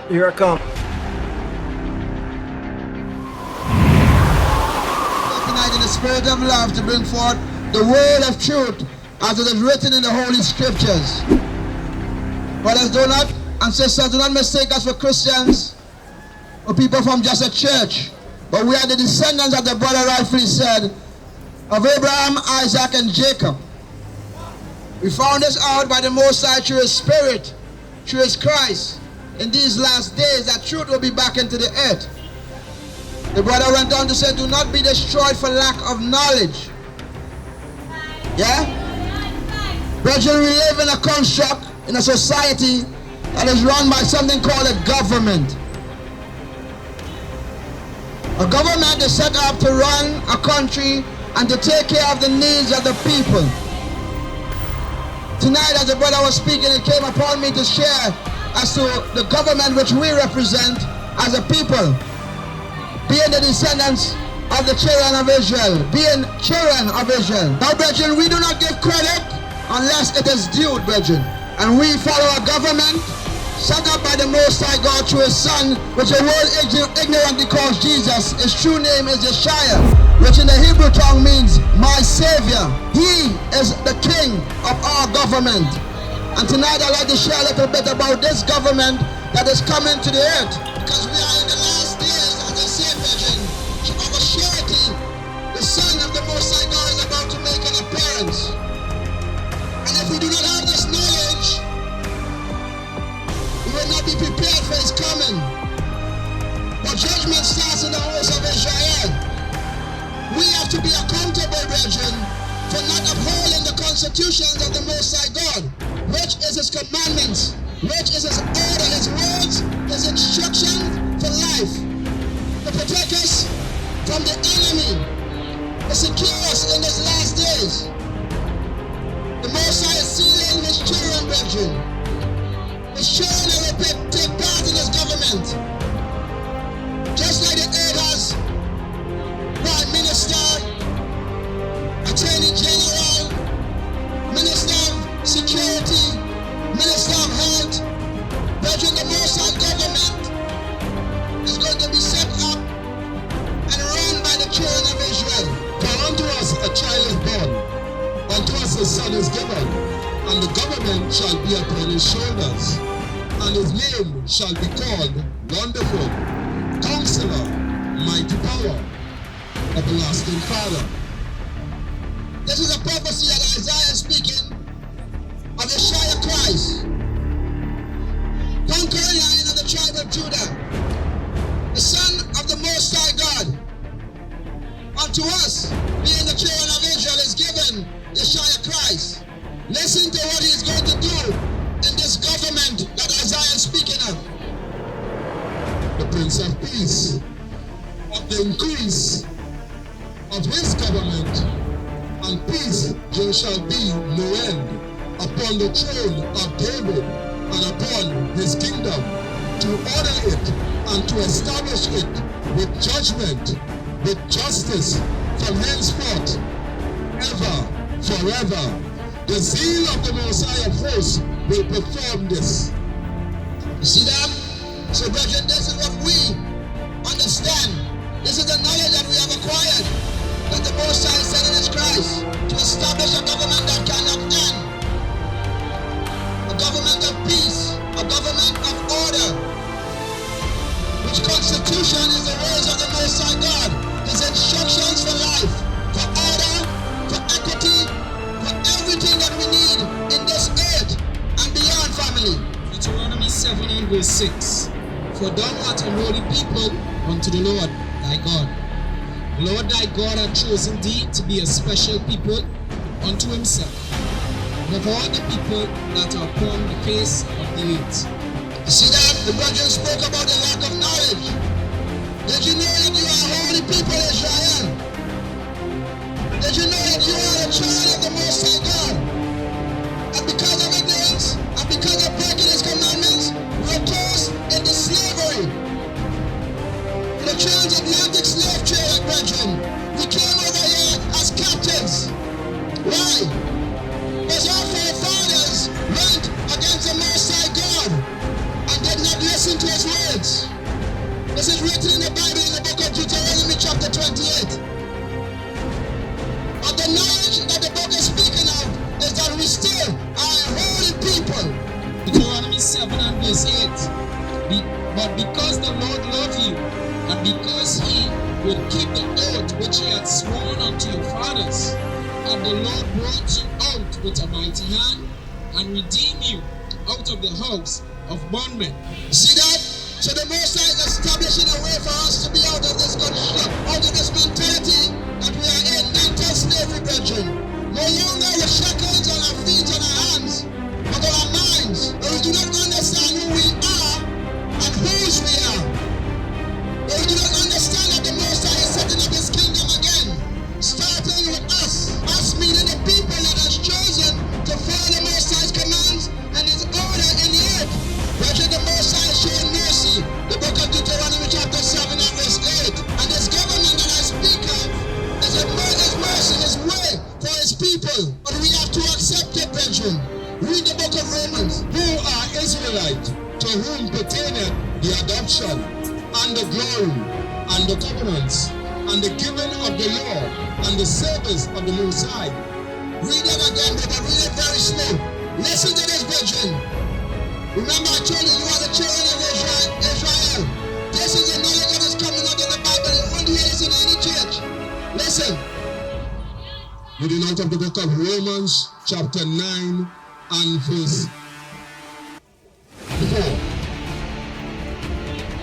Here I come. Tonight in the spirit of love to bring forth the word of truth as it is written in the Holy Scriptures. Brothers, do not, and sisters, do not mistake us for Christians or people from just a church, but we are the descendants, of the brother rightfully said, of Abraham, Isaac, and Jacob. We found this out by the Most High through His Spirit, through His Christ, in these last days, that truth will be back into the earth. The brother went on to say, do not be destroyed for lack of knowledge. Yeah? Brethren, we live in a construct, in a society that is run by something called a government. A government is set up to run a country and to take care of the needs of the people. Tonight, as the brother was speaking, it came upon me to share as to the government which we represent as a people, being the descendants of the children of Israel, being children of Israel. Now, brethren, we do not give credit unless it is due, brethren. And we follow a government set up by the Most High God through His Son, which the world ignorantly calls Jesus. His true name is Yashayah, which in the Hebrew tongue means my Savior. He is the King of our government. And tonight I'd like to share a little bit about this government that is coming to the earth. Because we are in the last days, as I say, brethren, of a surety, the Son of the Most High God is about to make an appearance. And if we do not have this knowledge, we will not be prepared for His coming. But judgment starts in the house of Israel. We have to be accountable, brethren, for not upholding the constitutions of the Most High God, which is His commandments, which is His order, His words, His instruction for life, to protect us from the enemy, to secure us in these last days. The Most High is sealing His children, brethren. His children will take part in His government. Just like the earth has Prime Minister, Attorney General, Minister of Security, Minister of Health. Brethren, the Most High government is going to be set up and run by the children of Israel. For unto us a child is born, unto us a son is given, and the government shall be upon His shoulders, and His name shall be called Wonderful, Counselor, Mighty Power, Everlasting Father. This is a prophecy that Isaiah is speaking of Yashayah Christ, conquering lion of the tribe of Judah, the Son of the Most High God. Unto us, being the children of Israel, is given Yashayah Christ. Listen to what He is going to do in this government that Isaiah is speaking of. The Prince of Peace, of the increase of His government, and peace there shall be no end upon the throne of David and upon His kingdom, to order it and to establish it with judgment, with justice from henceforth, ever, forever. The zeal of the Most High of hosts will perform this. You see that? So, brethren, this is what we understand. This is the knowledge that we have acquired, that the Most High is sending His Christ to establish a government that cannot end. A government of peace, a government of order, which constitution is the words of the Most High God, His instructions for life, for order, for equity, for everything that we need in this earth and beyond, family. Deuteronomy 7 and verse 6. For thou art a holy people unto the Lord thy God. The Lord thy God hath chosen thee to be a special people unto Himself, above all the people that are upon the face of the earth. You see that? The brethren spoke about the lack of knowledge. Did you know that you are a holy people, Israel? Did you know that you are a child of the Most High God? And because of ignorance, and because of breaking His commandments, we are tossed into slavery. The transatlantic slave trade, brethren. We came over here as captives. Why? Because our forefathers went against the Most High God and did listen to his words. This is written in the Bible in the book of Deuteronomy chapter 28. But the knowledge that the book is speaking of is that we still are a holy people. Deuteronomy 7 and verse 8. But because the Lord loved you, and because he would keep the oath which he had sworn unto your fathers, and the Lord brought you out with a mighty hand, and redeemed you out of the house of bondmen. See that? So the Most High is establishing a way for us to be out of this mentality that we are in mental slavery, brethren. No longer with shackles on our feet and our hands, but on our minds. But we do not understand who we are and whose we are. But we do not understand that the Most High is setting up his kingdom again, starting with us. Us meaning the people that has chosen to follow the Most High's commands and his order in the earth. Brethren, the Most High is showing mercy. The book of Deuteronomy chapter 7 and verse 8. And this government that I speak of is his mercy, his way for his people. But we have to accept it, brethren. Read the book of Romans. Who are Israelites, to whom pertaineth the adoption, and the glory, and the covenants, and the giving of the law, and the service of the Most High. Read it again, but read it very slow. Listen to this, brethren. Remember, I told you are the children of Israel. This is the knowledge that is coming out in the Bible. You won't hear this in any church. Listen. Reading out of the book of Romans, chapter 9 and verse 4.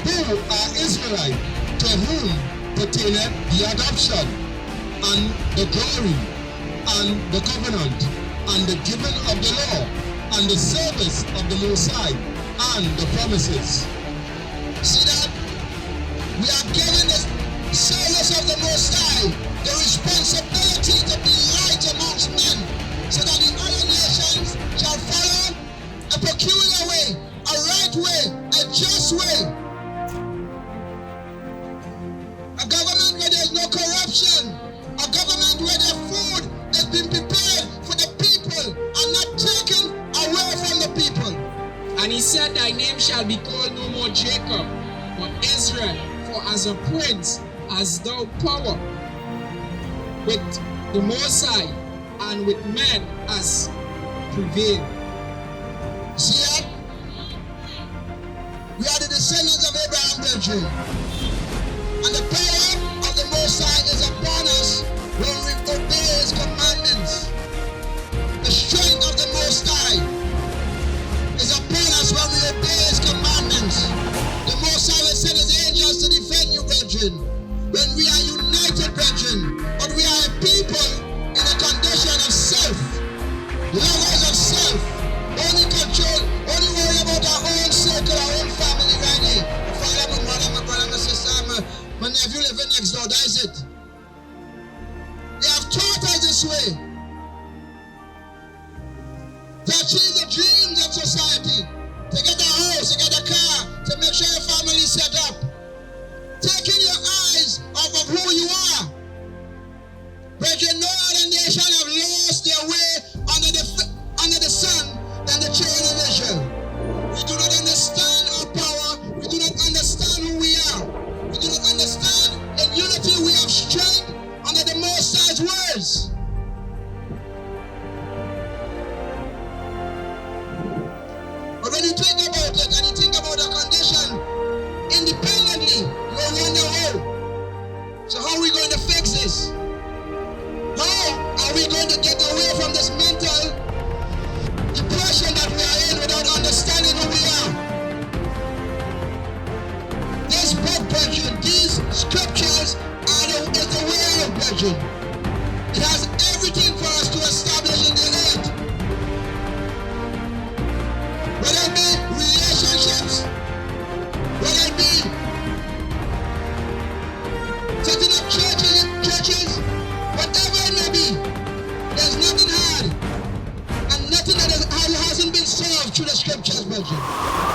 Who are Israelites, to whom pertaineth the adoption, and the glory, and the covenant, and the giving of the law, and the service of the Most High, and the promises. See that? We are given the service of the Most High, the responsibility to be light amongst men, so that the other nations shall follow a peculiar way, a right way, a just way. A government where there is no corruption, a government where the food has been prepared for the people and not taken away from the people. And he said, thy name shall be called no more Jacob, but Israel, for as a prince hast thou power with the Most High, and with men as prevailed. See that? We are the descendants of Abraham, brethren. And the power of the Most High is upon us when we obey his commandments. The strength of the Most High is upon us when we obey his commandments. The Most High will send his angels to defend you, brethren. When we are united, brethren, but we are a people in a condition of self, lovers of self, only control, only worry about our own circle, our own family, right here. My father, my mother, my brother, my sister, my nephew living next door, that is it. They have taught us this way. To achieve the dreams of society, to get a house, to get a car, to make sure your family is set up. Taking your eyes off of who you are. Brethren, no other nation have lost their way under the sun than the children of Israel. We do not understand our power. We do not understand who we are. We do not understand in unity we have strength under the Most High's words. But when you think about it and you think about the condition independently, you wonder how. So how are we going to fix this? How are we going to get away from this mental depression that we are in without understanding who we are? This book, brethren, these scriptures is the way of, brethren. It has everything for us to establish in the earth. Whether it be relationships, whether it be setting up churches, whatever it may be, there's nothing hard and nothing that hasn't been solved through the scriptures, brethren.